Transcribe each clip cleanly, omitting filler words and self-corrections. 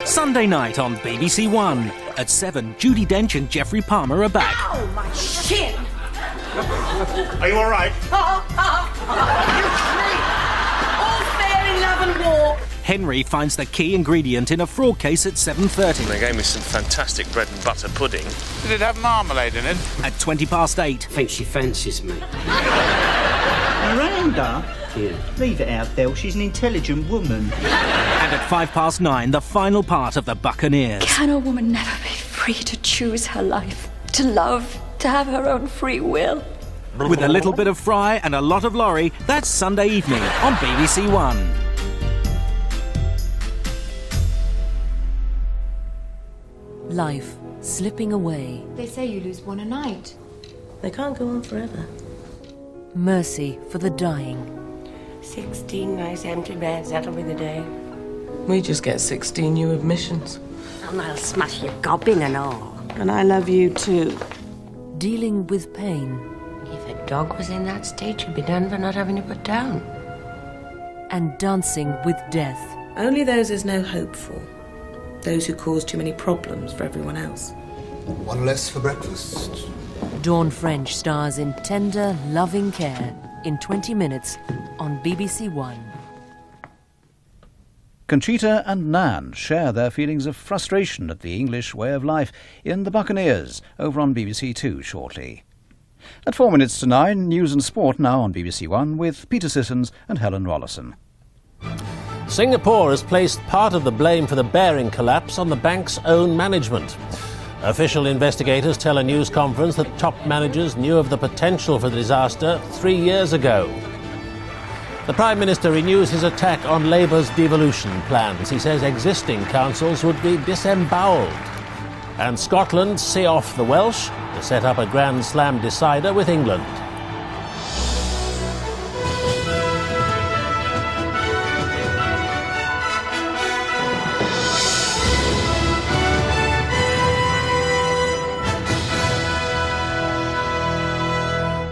Sunday night on BBC One. At 7, Judi Dench and Geoffrey Palmer are back. Ow, my shin! Are you all right? All fair in love and war. Henry finds the key ingredient in a fraud case at 7:30. They gave me some fantastic bread and butter pudding. Did it have marmalade in it? At 8:20. I think she fancies me. Miranda? Yeah. Leave it out, Del. She's an intelligent woman. And at 9:05, the final part of The Buccaneers. Can a woman never be free to choose her life, to love, to have her own free will? With a little bit of Fry and a lot of Laurie, that's Sunday evening on BBC One. Life slipping away. They say you lose one a night. They can't go on forever. Mercy for the dying. 16 nice empty beds, that'll be the day. We just get 16 new admissions. And I'll smash your gobbing and all. And I love you too. Dealing with pain. If a dog was in that state, you'd be done for not having it put down. And dancing with death. Only those there's no hope for. Those who cause too many problems for everyone else. One less for breakfast. Dawn French stars in tender, loving care in 20 minutes on BBC One. Conchita and Nan share their feelings of frustration at the English way of life in The Buccaneers, over on BBC Two shortly. At 9:04, news and sport now on BBC One with Peter Sissons and Helen Rollison. Singapore has placed part of the blame for the Baring collapse on the bank's own management. Official investigators tell a news conference that top managers knew of the potential for the disaster 3 years ago. The Prime Minister renews his attack on Labour's devolution plans. He says existing councils would be disembowelled. And Scotland see off the Welsh to set up a Grand Slam decider with England.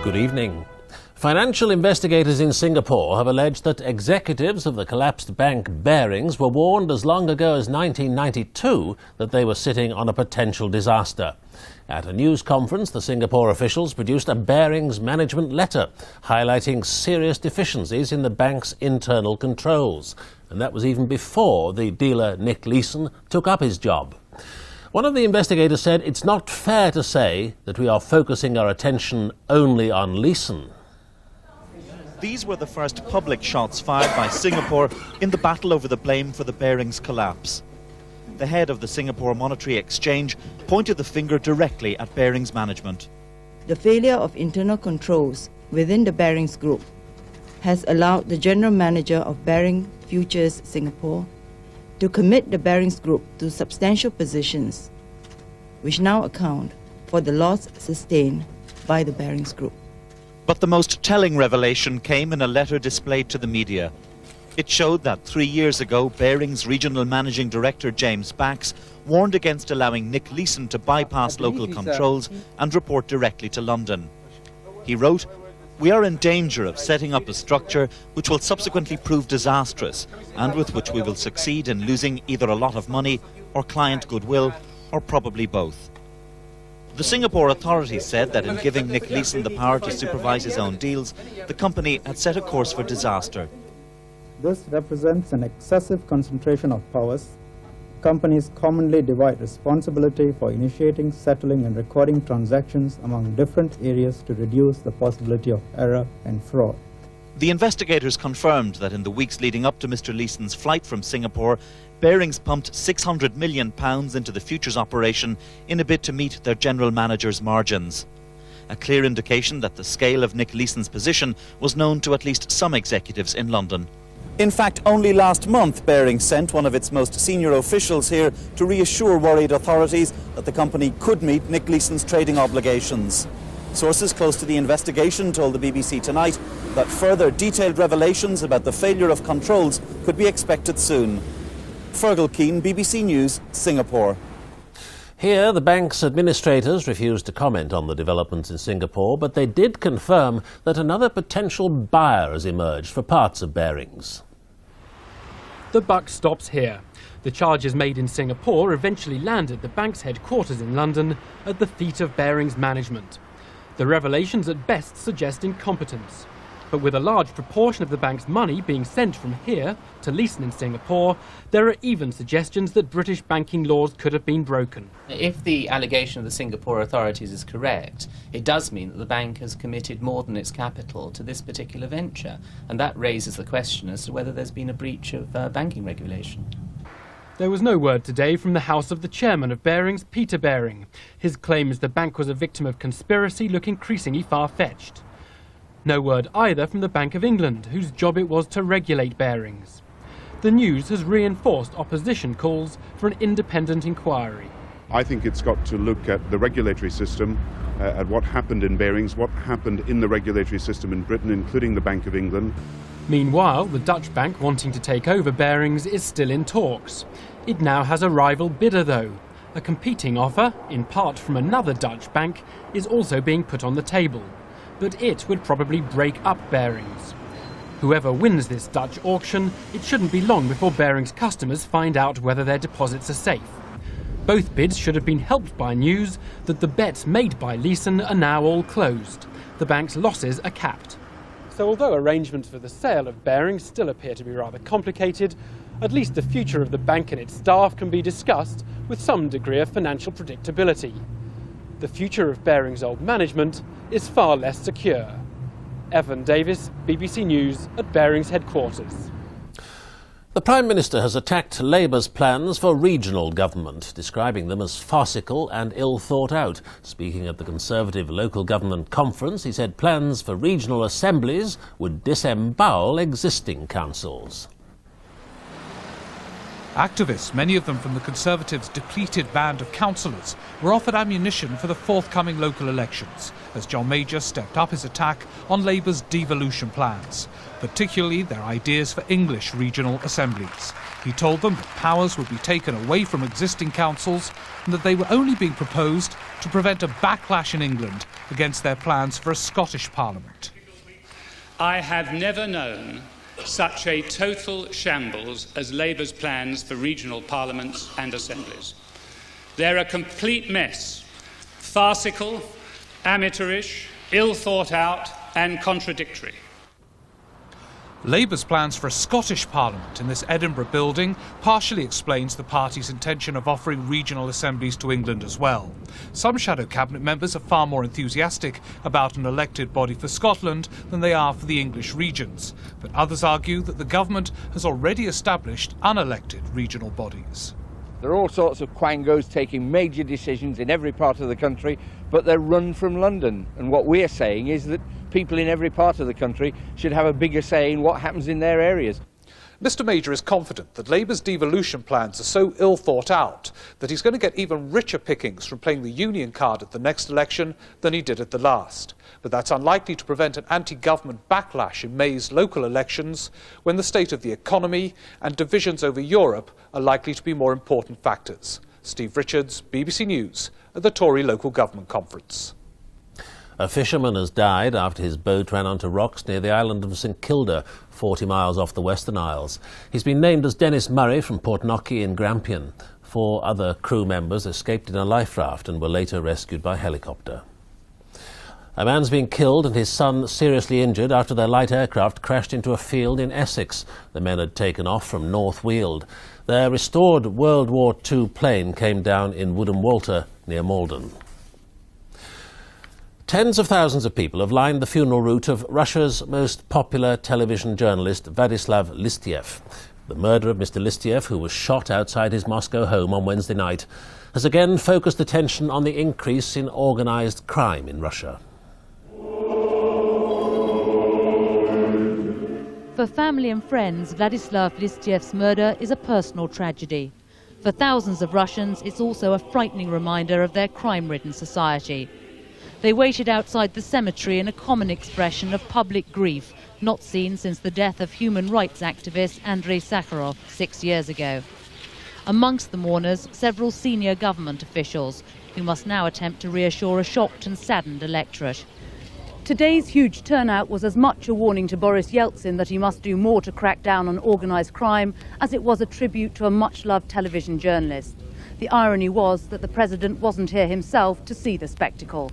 Good evening. Financial investigators in Singapore have alleged that executives of the collapsed bank Barings were warned as long ago as 1992 that they were sitting on a potential disaster. At a news conference, the Singapore officials produced a Barings management letter highlighting serious deficiencies in the bank's internal controls. And that was even before the dealer Nick Leeson took up his job. One of the investigators said it's not fair to say that we are focusing our attention only on Leeson. These were the first public shots fired by Singapore in the battle over the blame for the Barings collapse. The head of the Singapore Monetary Exchange pointed the finger directly at Barings management. The failure of internal controls within the Barings Group has allowed the general manager of Baring Futures Singapore to commit the Barings Group to substantial positions, which now account for the loss sustained by the Barings Group. But the most telling revelation came in a letter displayed to the media. It showed that 3 years ago, Barings Regional Managing Director James Bax warned against allowing Nick Leeson to bypass local controls and report directly to London. He wrote, "We are in danger of setting up a structure which will subsequently prove disastrous and with which we will succeed in losing either a lot of money or client goodwill, or probably both." The Singapore authorities said that in giving Nick Leeson the power to supervise his own deals, the company had set a course for disaster. This represents an excessive concentration of powers. Companies commonly divide responsibility for initiating, settling and recording transactions among different areas to reduce the possibility of error and fraud. The investigators confirmed that in the weeks leading up to Mr. Leeson's flight from Singapore, Barings pumped £600 million into the futures operation in a bid to meet their general manager's margins. A clear indication that the scale of Nick Leeson's position was known to at least some executives in London. In fact, only last month, Barings sent one of its most senior officials here to reassure worried authorities that the company could meet Nick Leeson's trading obligations. Sources close to the investigation told the BBC Tonight that further detailed revelations about the failure of controls could be expected soon. Fergal Keane, BBC News, Singapore. Here, the bank's administrators refused to comment on the developments in Singapore, but they did confirm that another potential buyer has emerged for parts of Barings. The buck stops here. The charges made in Singapore eventually landed the bank's headquarters in London at the feet of Barings management. The revelations at best suggest incompetence. But with a large proportion of the bank's money being sent from here to Leeson in Singapore, there are even suggestions that British banking laws could have been broken. If the allegation of the Singapore authorities is correct, it does mean that the bank has committed more than its capital to this particular venture, and that raises the question as to whether there's been a breach of banking regulation. There was no word today from the house of the chairman of Barings, Peter Baring. His claims the bank was a victim of conspiracy look increasingly far-fetched. No word either from the Bank of England, whose job it was to regulate Barings. The news has reinforced opposition calls for an independent inquiry. I think it's got to look at the regulatory system, at what happened in Barings, what happened in the regulatory system in Britain, including the Bank of England. Meanwhile, the Dutch bank wanting to take over Barings is still in talks. It now has a rival bidder though. A competing offer, in part from another Dutch bank, is also being put on the table. But it would probably break up Barings. Whoever wins this Dutch auction, it shouldn't be long before Barings customers find out whether their deposits are safe. Both bids should have been helped by news that the bets made by Leeson are now all closed. The bank's losses are capped. So although arrangements for the sale of Barings still appear to be rather complicated, at least the future of the bank and its staff can be discussed with some degree of financial predictability. The future of Barings' old management is far less secure. Evan Davis, BBC News at Barings headquarters. The Prime Minister has attacked Labour's plans for regional government, describing them as farcical and ill thought out. Speaking at the Conservative Local Government Conference, he said plans for regional assemblies would disembowel existing councils. Activists, many of them from the Conservatives' depleted band of councillors, were offered ammunition for the forthcoming local elections as John Major stepped up his attack on Labour's devolution plans, particularly their ideas for English regional assemblies. He told them that powers would be taken away from existing councils and that they were only being proposed to prevent a backlash in England against their plans for a Scottish Parliament. I have never known such a total shambles as Labour's plans for regional parliaments and assemblies. They're a complete mess, farcical, amateurish, ill thought out and contradictory. Labour's plans for a Scottish Parliament in this Edinburgh building partially explains the party's intention of offering regional assemblies to England as well. Some shadow cabinet members are far more enthusiastic about an elected body for Scotland than they are for the English regions, but others argue that the government has already established unelected regional bodies. There are all sorts of quangos taking major decisions in every part of the country, but they're run from London. And what we're saying is that people in every part of the country should have a bigger say in what happens in their areas. Mr Major is confident that Labour's devolution plans are so ill thought out that he's going to get even richer pickings from playing the union card at the next election than he did at the last. But that's unlikely to prevent an anti-government backlash in May's local elections, when the state of the economy and divisions over Europe are likely to be more important factors. Steve Richards, BBC News, at the Tory Local Government Conference. A fisherman has died after his boat ran onto rocks near the island of St Kilda, 40 miles off the Western Isles. He's been named as Dennis Murray from Portnocky in Grampian. 4 other crew members escaped in a life raft and were later rescued by helicopter. A man's been killed and his son seriously injured after their light aircraft crashed into a field in Essex. The men had taken off from North Weald. Their restored World War II plane came down in Woodham Walter near Malden. Tens of thousands of people have lined the funeral route of Russia's most popular television journalist, Vladislav Listiev. The murder of Mr. Listiev, who was shot outside his Moscow home on Wednesday night, has again focused attention on the increase in organised crime in Russia. For family and friends, Vladislav Listiev's murder is a personal tragedy. For thousands of Russians, it's also a frightening reminder of their crime-ridden society. They waited outside the cemetery in a common expression of public grief, not seen since the death of human rights activist Andrei Sakharov 6 years ago. Amongst the mourners, several senior government officials, who must now attempt to reassure a shocked and saddened electorate. Today's huge turnout was as much a warning to Boris Yeltsin that he must do more to crack down on organised crime as it was a tribute to a much-loved television journalist. The irony was that the president wasn't here himself to see the spectacle.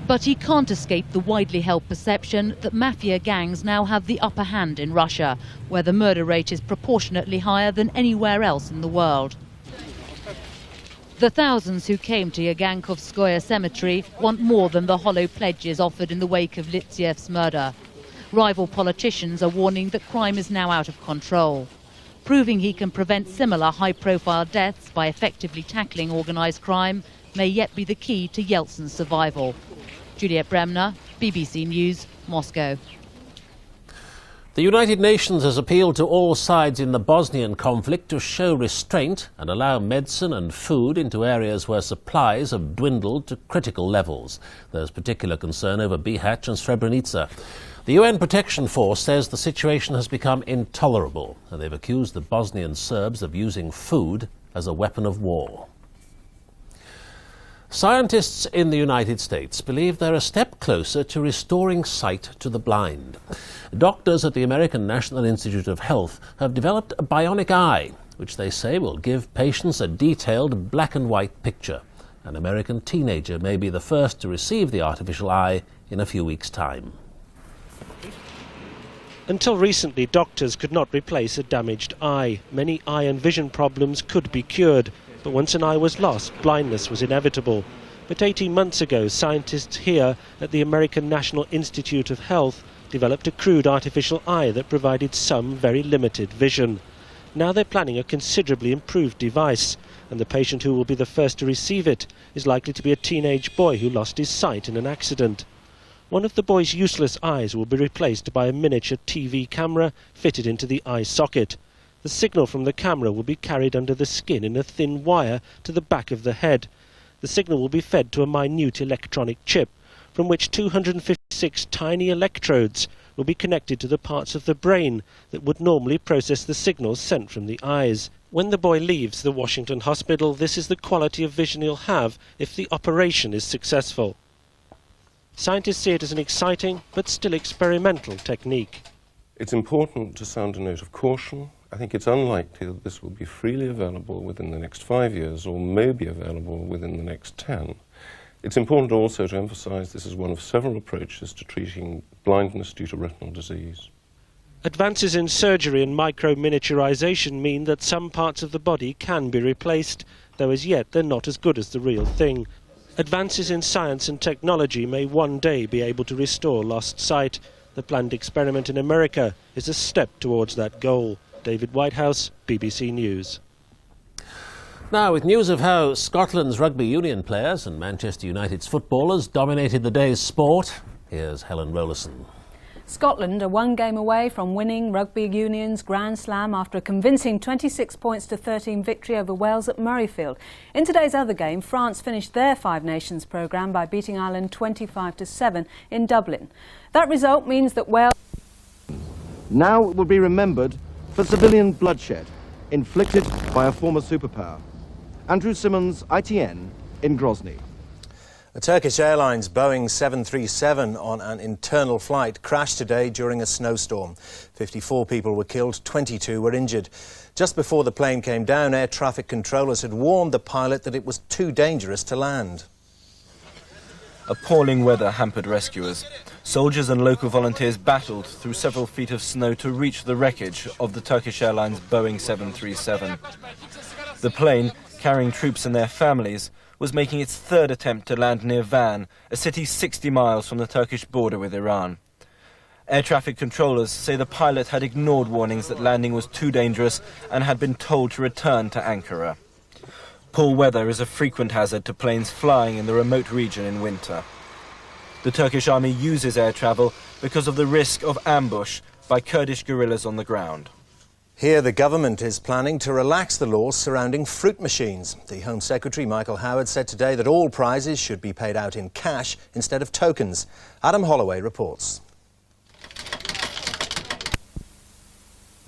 But he can't escape the widely held perception that mafia gangs now have the upper hand in Russia, where the murder rate is proportionately higher than anywhere else in the world. The thousands who came to Yagankovskoye cemetery want more than the hollow pledges offered in the wake of Litsiev's murder. Rival politicians are warning that crime is now out of control. Proving he can prevent similar high-profile deaths by effectively tackling organised crime may yet be the key to Yeltsin's survival. Juliet Bremner, BBC News, Moscow. The United Nations has appealed to all sides in the Bosnian conflict to show restraint and allow medicine and food into areas where supplies have dwindled to critical levels. There's particular concern over Bihać and Srebrenica. The UN Protection Force says the situation has become intolerable, and they've accused the Bosnian Serbs of using food as a weapon of war. Scientists in the United States believe they're a step closer to restoring sight to the blind. Doctors at the American National Institute of Health have developed a bionic eye, which they say will give patients a detailed black and white picture. An American teenager may be the first to receive the artificial eye in a few weeks' time. Until recently, doctors could not replace a damaged eye. Many eye and vision problems could be cured. But once an eye was lost, blindness was inevitable. But 18 months ago, scientists here at the American National Institute of Health developed a crude artificial eye that provided some very limited vision. Now they're planning a considerably improved device, and the patient who will be the first to receive it is likely to be a teenage boy who lost his sight in an accident. One of the boy's useless eyes will be replaced by a miniature TV camera fitted into the eye socket. The signal from the camera will be carried under the skin in a thin wire to the back of the head. The signal will be fed to a minute electronic chip, from which 256 tiny electrodes will be connected to the parts of the brain that would normally process the signals sent from the eyes. When the boy leaves the Washington hospital, this is the quality of vision he'll have if the operation is successful. Scientists see it as an exciting but still experimental technique. It's important to sound a note of caution. I think it's unlikely that this will be freely available within the next 5 years, or may be available within the next 10. It's important also to emphasize this is one of several approaches to treating blindness due to retinal disease. Advances in surgery and micro-miniaturization mean that some parts of the body can be replaced, though as yet they're not as good as the real thing. Advances in science and technology may one day be able to restore lost sight. The planned experiment in America is a step towards that goal. David Whitehouse, BBC News. Now, with news of how Scotland's rugby union players and Manchester United's footballers dominated the day's sport, here's Helen Rollason. Scotland are one game away from winning rugby union's Grand Slam after a convincing 26 points to 13 victory over Wales at Murrayfield. In today's other game, France finished their Five Nations programme by beating Ireland 25-7 in Dublin. That result means that Wales now it will be remembered for civilian bloodshed inflicted by a former superpower. Andrew Simmons, ITN, in Grozny. A Turkish Airlines Boeing 737 on an internal flight crashed today during a snowstorm. 54 people were killed, 22 were injured. Just before the plane came down, air traffic controllers had warned the pilot that it was too dangerous to land. Appalling weather hampered rescuers. Soldiers and local volunteers battled through several feet of snow to reach the wreckage of the Turkish Airlines Boeing 737. The plane, carrying troops and their families, was making its third attempt to land near Van, a city 60 miles from the Turkish border with Iran. Air traffic controllers say the pilot had ignored warnings that landing was too dangerous and had been told to return to Ankara. Poor weather is a frequent hazard to planes flying in the remote region in winter. The Turkish army uses air travel because of the risk of ambush by Kurdish guerrillas on the ground. Here, the government is planning to relax the laws surrounding fruit machines. The Home Secretary, Michael Howard, said today that all prizes should be paid out in cash instead of tokens. Adam Holloway reports.